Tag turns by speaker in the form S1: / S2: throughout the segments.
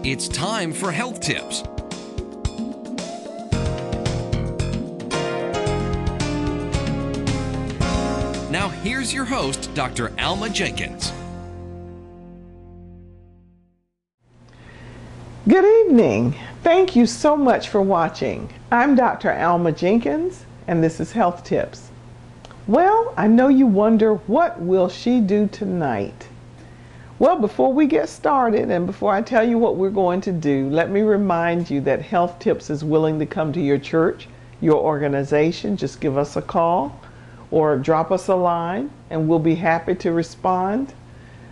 S1: It's time for health tips. Now here's your host, Dr. Alma Jenkins.
S2: Good evening. Thank you so much for watching. I'm Dr. Alma Jenkins, and this is Health Tips. Well, I know you wonder, what will she do tonight? Well, before we get started and before I tell you what we're going to do, let me remind you that Health Tips is willing to come to your church, your organization. Just give us a call or drop us a line, and we'll be happy to respond.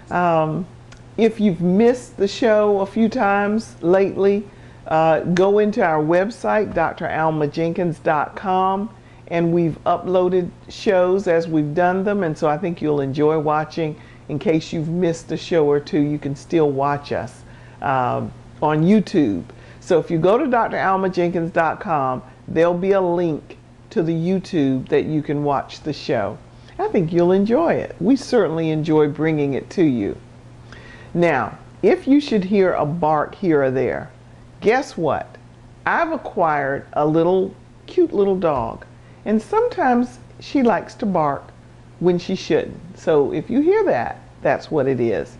S2: If you've missed the show a few times lately, go into our website, dralmajenkins.com, and we've uploaded shows as we've done them, and so I think you'll enjoy watching. In case you've missed a show or two, you can still watch us on YouTube. So if you go to dralmajenkins.com, there'll be a link to the YouTube that you can watch the show. I think you'll enjoy it. We certainly enjoy bringing it to you. Now, if you should hear a bark here or there, guess what? I've acquired a cute little dog, and sometimes she likes to bark when she shouldn't. So if you hear that, that's what it is.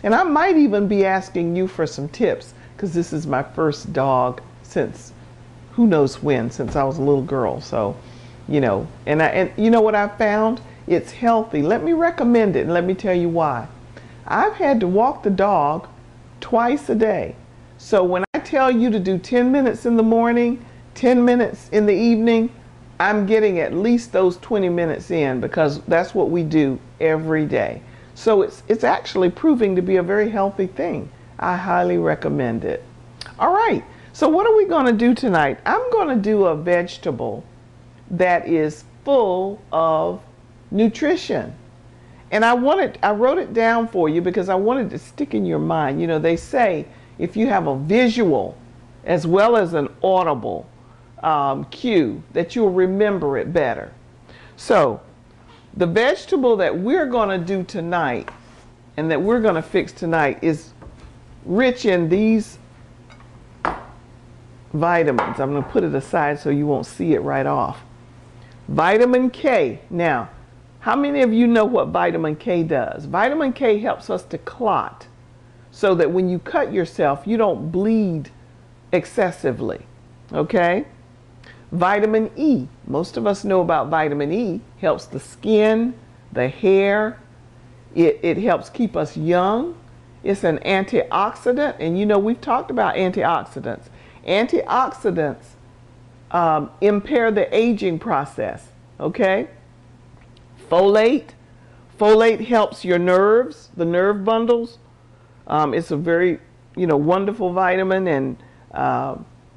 S2: And I might even be asking you for some tips, because this is my first dog since who knows when, since I was a little girl. So, and you know what I found? It's healthy. Let me recommend it, and let me tell you why. I've had to walk the dog twice a day. So when I tell you to do 10 minutes in the morning, 10 minutes in the evening, I'm getting at least those 20 minutes in, because that's what we do every day. So it's actually proving to be a very healthy thing. I highly recommend it. All right, so what are we going to do tonight? I'm going to do a vegetable that is full of nutrition. And I wrote it down for you because I wanted to stick in your mind. You know, they say if you have a visual as well as an audible cue, that you'll remember it better. So the vegetable that we're going to do tonight and that we're going to fix tonight is rich in these vitamins. I'm going to put it aside so you won't see it right off. Vitamin K. Now, how many of you know what vitamin K does? Vitamin K helps us to clot so that when you cut yourself, you don't bleed excessively. Okay? Vitamin E. Most of us know about vitamin E. Helps the skin, the hair. It helps keep us young. It's an antioxidant. And you know, we've talked about antioxidants. Antioxidants impair the aging process. Okay? Folate. Folate helps your nerves, the nerve bundles. It's a very, wonderful vitamin, and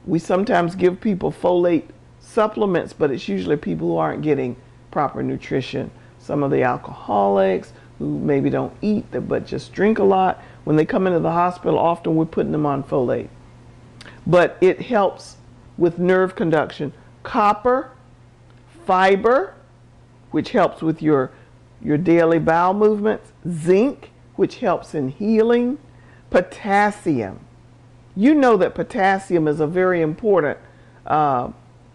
S2: we sometimes give people folate supplements, but it's usually people who aren't getting proper nutrition. Some of the alcoholics who maybe don't eat but just drink a lot, when they come into the hospital, often we're putting them on folate. But it helps with nerve conduction. Copper, fiber, which helps with your daily bowel movements. Zinc, which helps in healing. Potassium. You know that potassium is a very important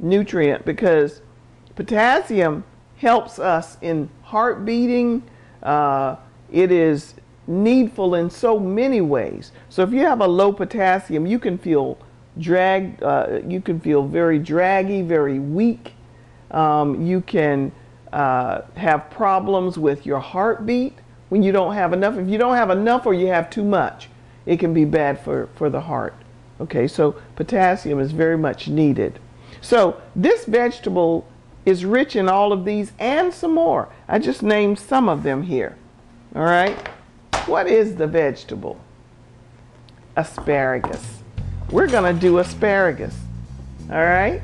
S2: nutrient, because potassium helps us in heart beating. It is needful in so many ways. So if you have a low potassium, you can feel you can feel very draggy, very weak. You can have problems with your heartbeat when you don't have enough. If you don't have enough or you have too much, it can be bad for the heart. Okay, so potassium is very much needed. So this vegetable is rich in all of these and some more. I just named some of them here. All right, what is the vegetable? Asparagus. We're going to do asparagus. All right.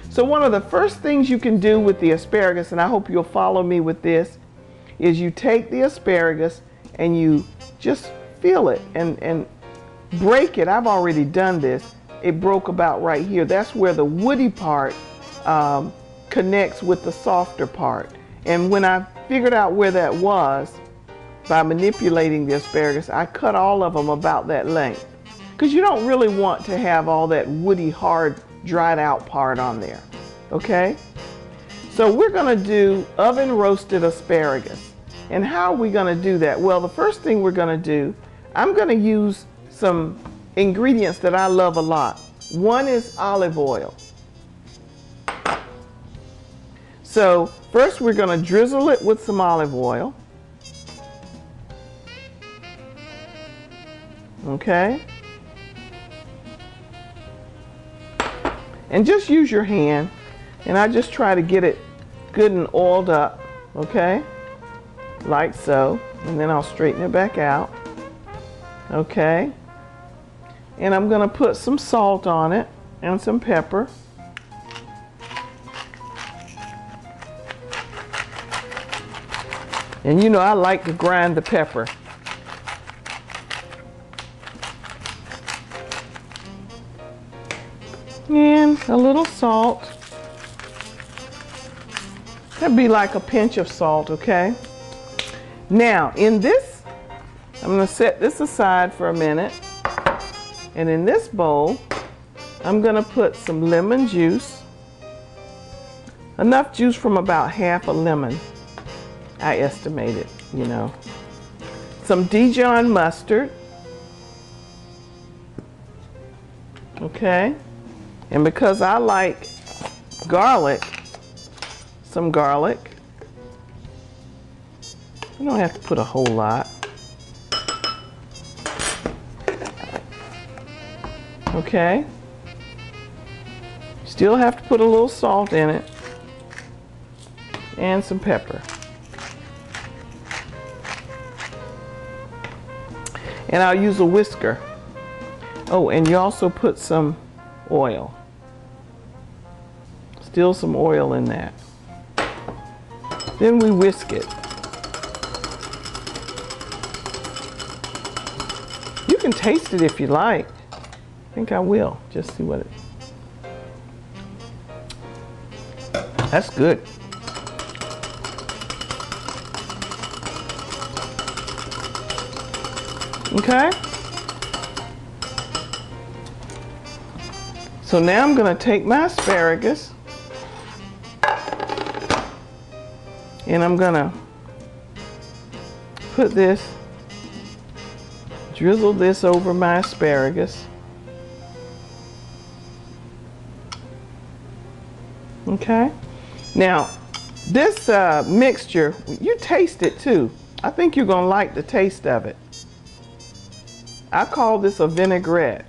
S2: So one of the first things you can do with the asparagus, and I hope you'll follow me with this, is you take the asparagus and you just feel it and break it. I've already done this. It broke about right here. That's where the woody part connects with the softer part. And when I figured out where that was, by manipulating the asparagus, I cut all of them about that length. because you don't really want to have all that woody, hard, dried out part on there. Okay? So we're going to do oven roasted asparagus. And how are we going to do that? Well, the first thing we're going to do, I'm going to use some ingredients that I love a lot. One is olive oil. So first we're going to drizzle it with some olive oil. Okay? And just use your hand, and I just try to get it good and oiled up, okay? Like so. And then I'll straighten it back out. Okay? And I'm going to put some salt on it and some pepper. And you know I like to grind the pepper. And a little salt. That'd be like a pinch of salt, okay? Now, in this, I'm going to set this aside for a minute. And in this bowl, I'm going to put some lemon juice. Enough juice from about half a lemon. I estimated, you know. Some Dijon mustard. Okay. And because I like garlic, some garlic. You don't have to put a whole lot. Okay. Still have to put a little salt in it. And some pepper. And I'll use a whisker. Oh, and you also put some oil. Still some oil in that. Then we whisk it. You can taste it if you like. I think I will. Just see what it... That's good. Okay? So now I'm going to take my asparagus and I'm going to put this, drizzle this over my asparagus. Okay? Now, this mixture, you taste it too. I think you're going to like the taste of it. I call this a vinaigrette.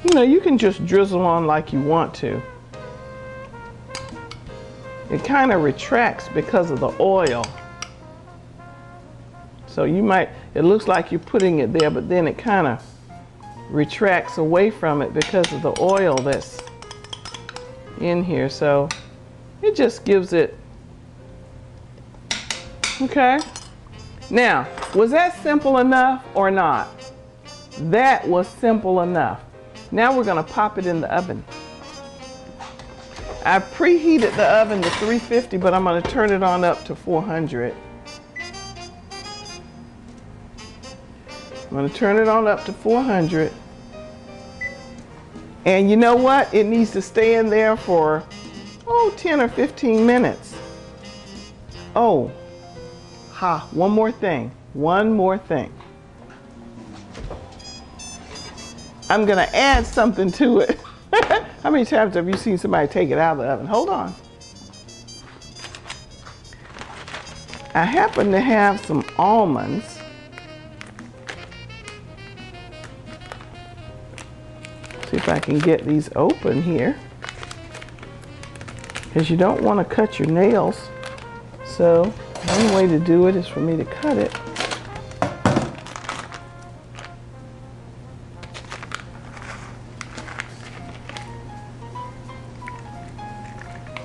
S2: You know, you can just drizzle on like you want to. It kind of retracts because of the oil. So you might, it looks like you're putting it there, but then it kind of retracts away from it because of the oil that's in here. So it just gives it, okay? Now, was that simple enough or not? That was simple enough. Now we're going to pop it in the oven. I preheated the oven to 350, but I'm going to turn it on up to 400. I'm going to turn it on up to 400. And you know what? It needs to stay in there for, 10 or 15 minutes. Oh, one more thing. One more thing. I'm going to add something to it. How many times have you seen somebody take it out of the oven? Hold on. I happen to have some almonds. See if I can get these open here. Because you don't want to cut your nails. So one way to do it is for me to cut it.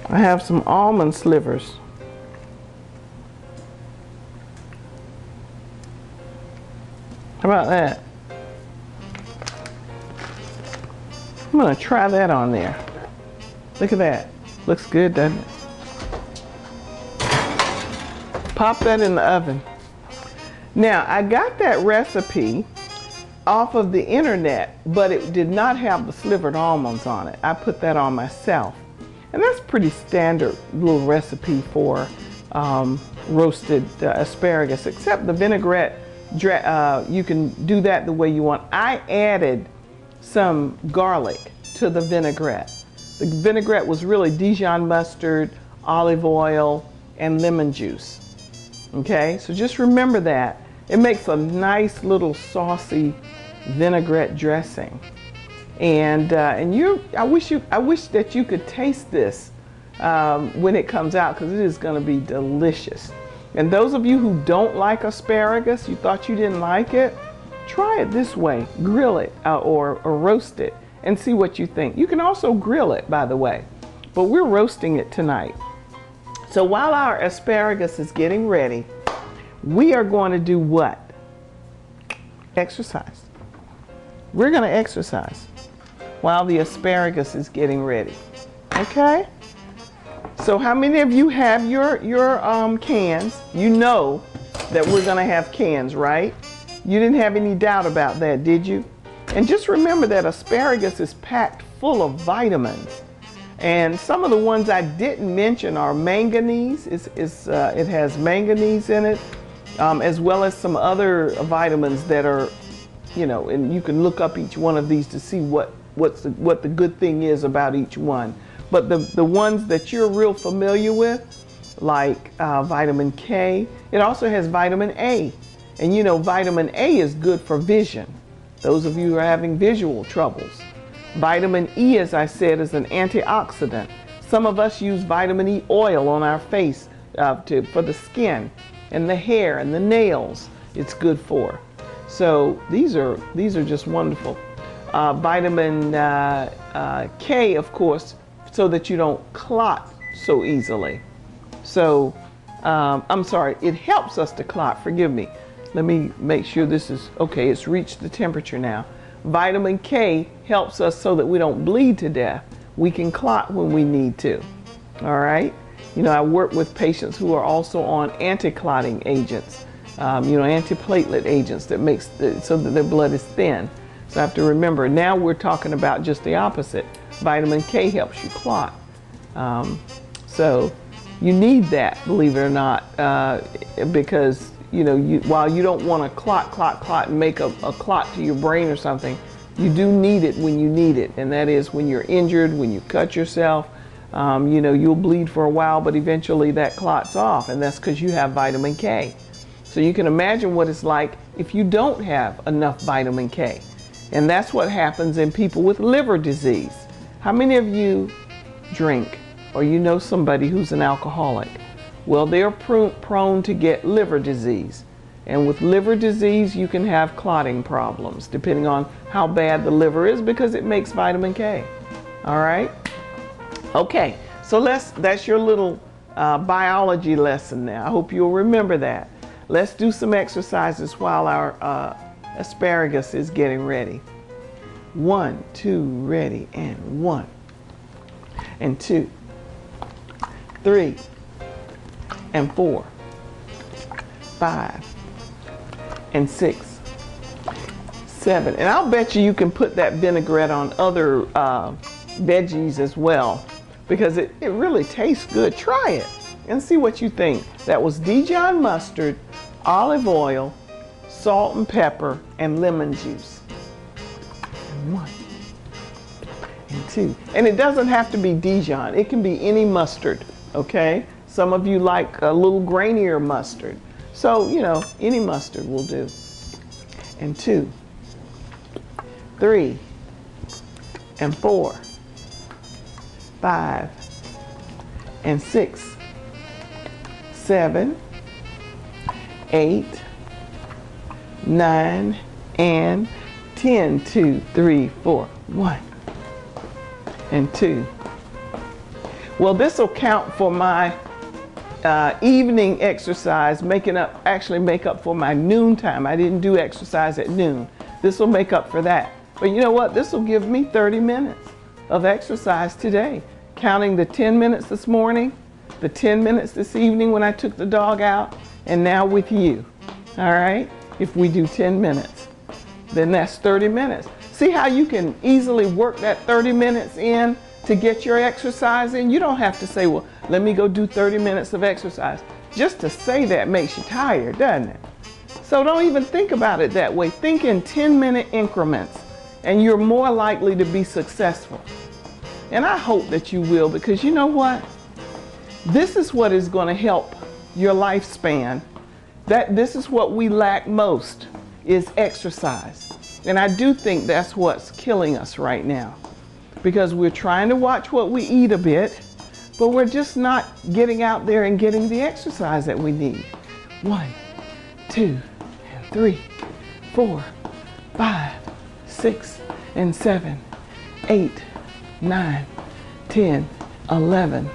S2: I have some almond slivers. How about that? I'm going to try that on there. Look at that. Looks good, doesn't it? Pop that in the oven. Now, I got that recipe off of the internet, but it did not have the slivered almonds on it. I put that on myself. And that's pretty standard little recipe for roasted asparagus, except the vinaigrette, you can do that the way you want. I added some garlic to the vinaigrette. The vinaigrette was really Dijon mustard, olive oil, and lemon juice. Okay, so just remember that. It makes a nice little saucy vinaigrette dressing. And I wish that you could taste this when it comes out, because it is going to be delicious. And those of you who don't like asparagus, you thought you didn't like it, try it this way. Grill it or roast it and see what you think. You can also grill it, by the way, but we're roasting it tonight. So while our asparagus is getting ready, we are going to do what? Exercise. We're going to exercise while the asparagus is getting ready. Okay? So how many of you have your cans? You know that we're going to have cans, right? You didn't have any doubt about that, did you? And just remember that asparagus is packed full of vitamins. And some of the ones I didn't mention are manganese. It has manganese in it, as well as some other vitamins that are, and you can look up each one of these to see what the good thing is about each one. But the ones that you're real familiar with, like vitamin K, it also has vitamin A. And vitamin A is good for vision. Those of you who are having visual troubles. Vitamin E, as I said, is an antioxidant. Some of us use vitamin E oil on our face for the skin and the hair and the nails. It's good for. So these are just wonderful. Vitamin K, of course, so that you don't clot so easily. So I'm sorry, it helps us to clot. Forgive me. Let me make sure this is okay. It's reached the temperature now. Vitamin K helps us so that we don't bleed to death. We can clot when we need to. All right. I work with patients who are also on anti-clotting agents, antiplatelet agents that makes so that their blood is thin. So I have to remember, now we're talking about just the opposite. Vitamin K helps you clot. So you need that, believe it or not, because while you don't want to clot and make a clot to your brain or something, you do need it when you need it. And that is when you're injured, when you cut yourself, you'll bleed for a while, but eventually that clots off. And that's because you have vitamin K. So you can imagine what it's like if you don't have enough vitamin K. And that's what happens in people with liver disease. How many of you drink, or somebody who's an alcoholic? Well, they're prone to get liver disease. And with liver disease, you can have clotting problems, depending on how bad the liver is, because it makes vitamin K. All right? Okay, so that's your little biology lesson now. I hope you'll remember that. Let's do some exercises while our asparagus is getting ready. 1, 2, ready, and 1, and 2, 3, and 4, 5, and 6, 7. And I'll bet you can put that vinaigrette on other veggies as well, because it really tastes good. Try it and see what you think. That was Dijon mustard, olive oil, salt and pepper, and lemon juice. And 1, and 2. And it doesn't have to be Dijon. It can be any mustard, okay? Some of you like a little grainier mustard. So, any mustard will do. And 2, 3, and 4, 5, and 6, 7, 8, 9, and 10. 2, 3, 4, 1, and 2. Well, this will count for my evening exercise, make up for my noontime. I didn't do exercise at noon. This will make up for that. But you know what? This will give me 30 minutes of exercise today. counting the 10 minutes this morning, the 10 minutes this evening when I took the dog out, and now with you. All right? If we do 10 minutes, then that's 30 minutes. See how you can easily work that 30 minutes in to get your exercise in? You don't have to say, well, let me go do 30 minutes of exercise. Just to say that makes you tired, doesn't it? So don't even think about it that way. Think in 10-minute increments, and you're more likely to be successful. And I hope that you will, because you know what? This is what is going to help your lifespan. This is what we lack most, is exercise. And I do think that's what's killing us right now, because we're trying to watch what we eat a bit, but we're just not getting out there and getting the exercise that we need. 1, 2, 3, 4, 5, 6, and 7, 8, 9, 10, 11,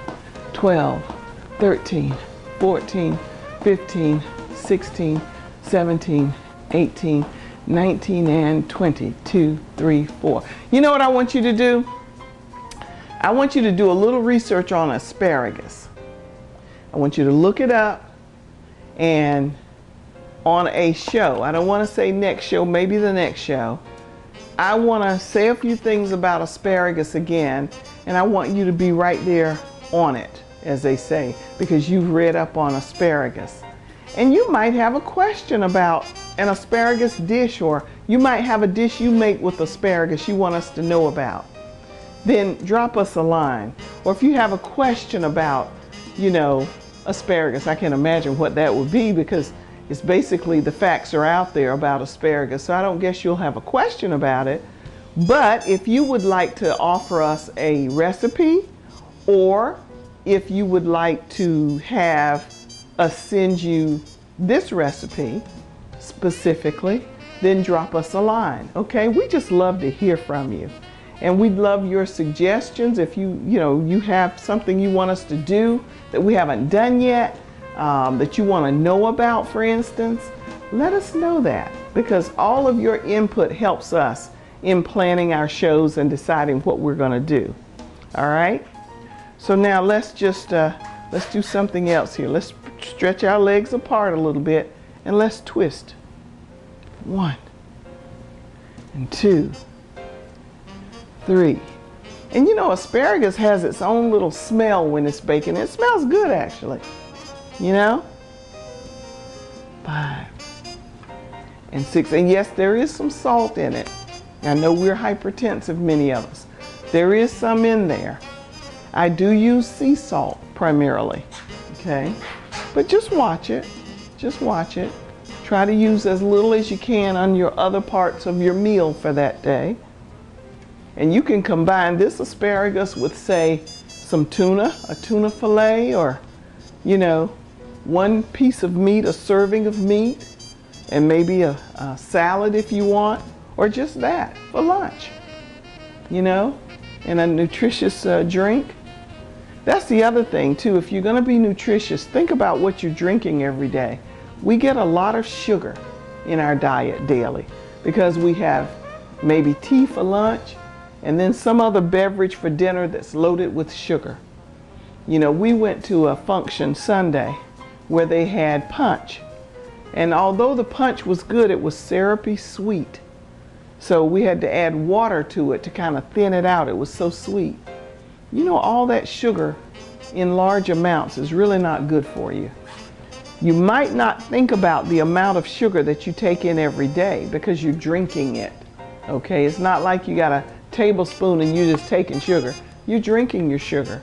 S2: 12, 13, 14, 15, 16, 17, 18, 19, and 20. 2, 3, 4. You know what I want you to do? I want you to do a little research on asparagus. I want you to look it up, and on a show, I don't want to say next show, maybe the next show, I want to say a few things about asparagus again, and I want you to be right there on it, as they say, because you've read up on asparagus. And you might have a question about an asparagus dish, or you might have a dish you make with asparagus you want us to know about. Then drop us a line. Or if you have a question about, asparagus, I can imagine what that would be, because it's basically the facts are out there about asparagus. So I don't guess you'll have a question about it. But if you would like to offer us a recipe, or if you would like to have us send you this recipe specifically, then drop us a line. Okay? We just love to hear from you. And we'd love your suggestions. If you have something you want us to do that we haven't done yet, that you want to know about, for instance, let us know that, because all of your input helps us in planning our shows and deciding what we're going to do. All right? So now let's do something else here. Let's stretch our legs apart a little bit, and let's twist. 1 and 2, 3. And asparagus has its own little smell when it's baking. It smells good, actually. 5 and 6. And yes, there is some salt in it. I know we're hypertensive, many of us. There is some in there. I do use sea salt primarily, okay? But just watch it. Just watch it. Try to use as little as you can on your other parts of your meal for that day. And you can combine this asparagus with, say, some tuna, a tuna fillet, or, one piece of meat, a serving of meat, and maybe a salad if you want, or just that for lunch, and a nutritious drink. That's the other thing, too. If you're going to be nutritious, think about what you're drinking every day. We get a lot of sugar in our diet daily because we have maybe tea for lunch, and then some other beverage for dinner that's loaded with sugar. We went to a function Sunday where they had punch. And although the punch was good, it was syrupy sweet. So we had to add water to it to kind of thin it out. It was so sweet. All that sugar in large amounts is really not good for you. You might not think about the amount of sugar that you take in every day because you're drinking it. Okay? It's not like you got a tablespoon and you're just taking sugar. You're drinking your sugar.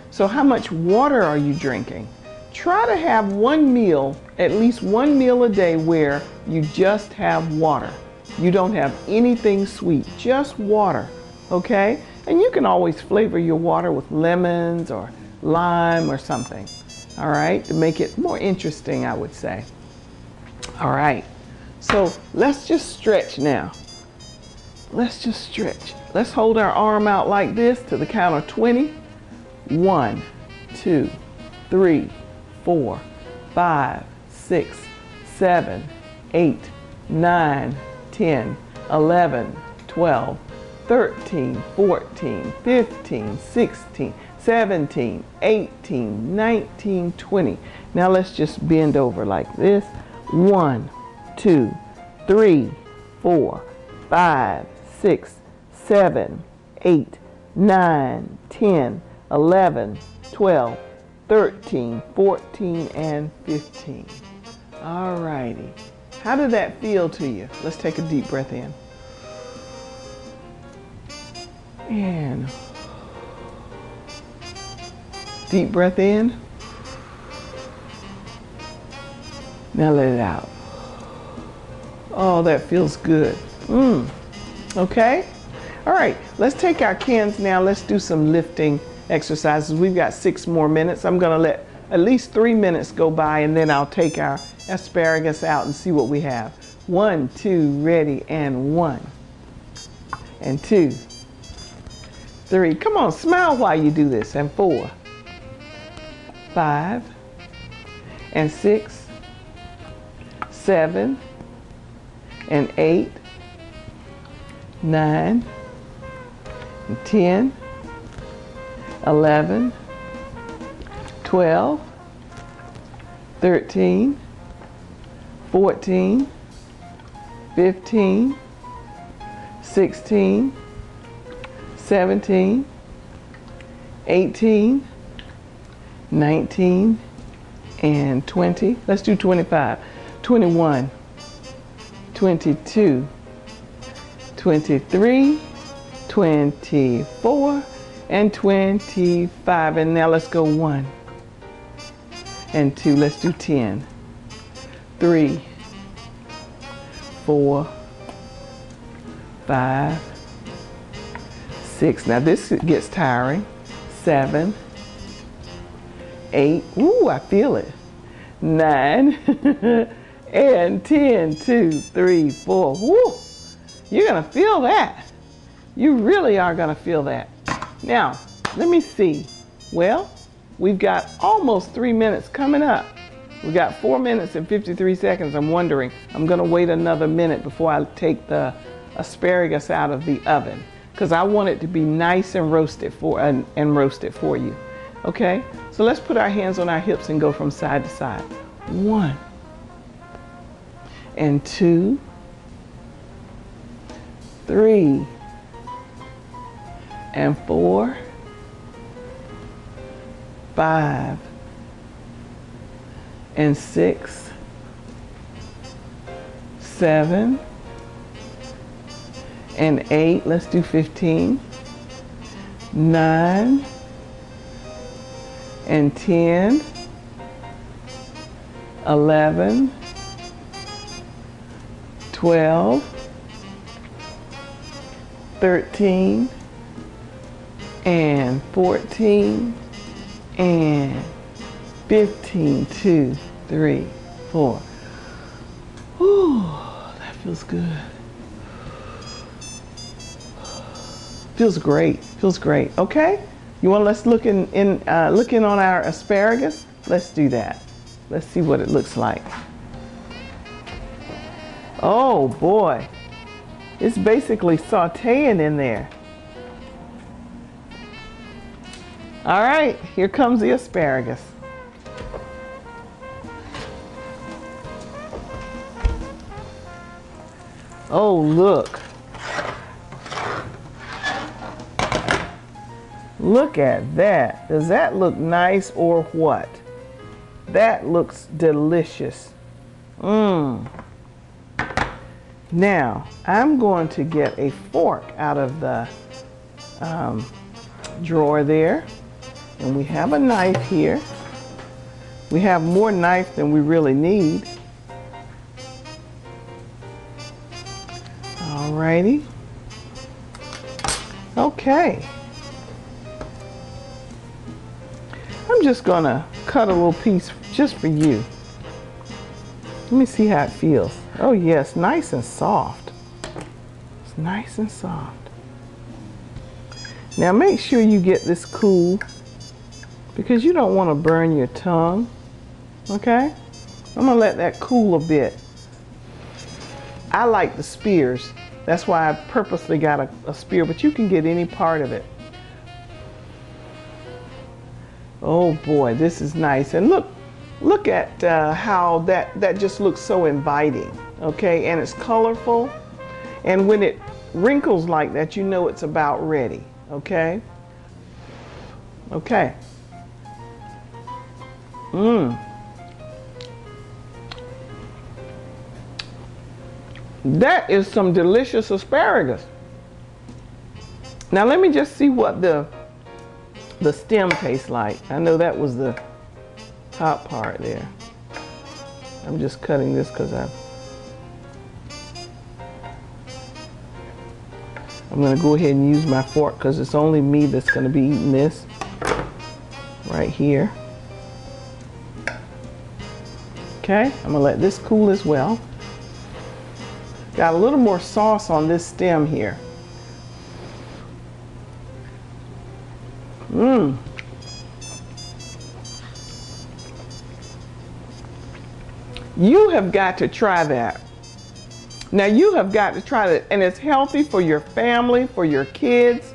S2: So how much water are you drinking? Try to have one meal, at least one meal a day, where you just have water. You don't have anything sweet, just water, okay? And you can always flavor your water with lemons or lime or something, all right, to make it more interesting, I would say. All right, so let's just stretch now. Let's just stretch. Let's hold our arm out like this to the count of 20. 1, 2, 3, 4, 5, 6, 7, 8, 9, 10, 11, 12, 13, 14, 15, 16, 17, 18, 19, 20. Now let's just bend over like this. 1, 2, 3, 4, 5, 6, 7, 8, 9, 10, 11, 12, 13, 14, and 15. All righty. How did that feel to you? Let's take a deep breath in. And deep breath in. Now let it out. Oh, that feels good. Okay. All right. Let's take our cans now. Let's do some lifting exercises. We've got 6 more minutes. I'm going to let at least 3 minutes go by, and then I'll take our asparagus out and see what we have. 1, 2, ready, and 1, and 2, 3. Come on, smile while you do this. And 4, 5, and 6, 7, and 8, 9, and 10, 11, 12, 13, 14, 15, 16, 17, 18, 19, and 20. Let's do 25. 21, 22, 23, 24, and 25. And now let's go 1 and 2. Let's do 10, 3, 4, 5, 6. Now this gets tiring. 7, 8. Ooh, I feel it. 9 and 10. 2, 3, 4. Woo! You're gonna feel that. You really are gonna feel that. Now, let me see. Well, we've got almost 3 minutes coming up. We've got 4 minutes and 53 seconds. I'm wondering, I'm gonna wait another minute before I take the asparagus out of the oven, because I want it to be nice and roasted for you. Okay, so let's put our hands on our hips and go from side to side. 1 and 2, 3 and 4, 5 and 6, 7 and 8. Let's do 15. 9 and 10, 11, 12, 13, and 14, and 15. 2, 3, 4. Ooh, that feels good. Feels great. Feels great. Okay. You want let's look in on our asparagus? Let's do that. Let's see what it looks like. Oh boy. It's basically sauteing in there. All right, here comes the asparagus. Oh, look. Look at that. Does that look nice or what? That looks delicious. Now, I'm going to get a fork out of the drawer there. And we have a knife here. We have more knife than we really need. Alrighty. Okay. I'm just gonna cut a little piece just for you. Let me see how it feels. Oh yes, nice and soft. It's nice and soft. Now make sure you get this cool, because you don't want to burn your tongue. Okay? I'm gonna let that cool a bit. I like the spears. That's why I purposely got a spear, but you can get any part of it. Oh boy, this is nice. And look at how that just looks so inviting. Okay, and it's colorful. And when it wrinkles like that, you know it's about ready. Okay. Okay. That is some delicious asparagus. Now let me just see what the stem tastes like. I know that was the top part there. I'm just cutting this because I'm going to go ahead and use my fork because it's only me that's going to be eating this right here. Okay, I'm going to let this cool as well. Got a little more sauce on this stem here. You have got to try that. Now you have got to try that, and it's healthy for your family, for your kids.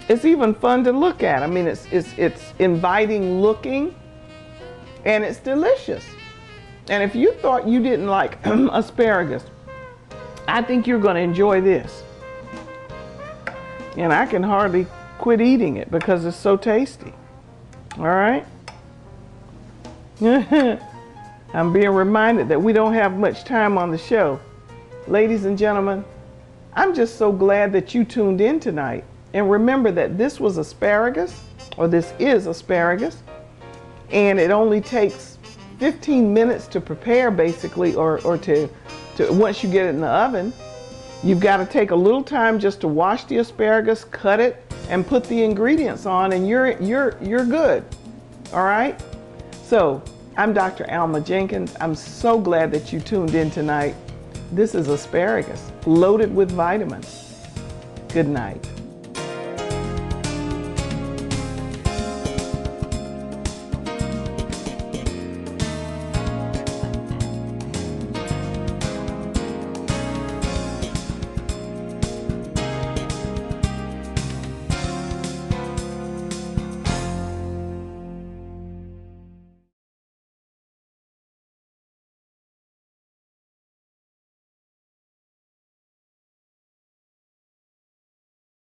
S2: It's even fun to look at. I mean, it's inviting looking, and it's delicious. And if you thought you didn't like asparagus, I think you're going to enjoy this. And I can hardly quit eating it because it's so tasty. All right? I'm being reminded that we don't have much time on the show. Ladies and gentlemen, I'm just so glad that you tuned in tonight. And remember that this was asparagus, or this is asparagus, and it only takes 15 minutes to prepare, basically, or to once you get it in the oven. You've got to take a little time just to wash the asparagus, cut it, and put the ingredients on, and you're good. All right? So, I'm Dr. Alma Jenkins. I'm so glad that you tuned in tonight. This is asparagus, loaded with vitamins. Good night.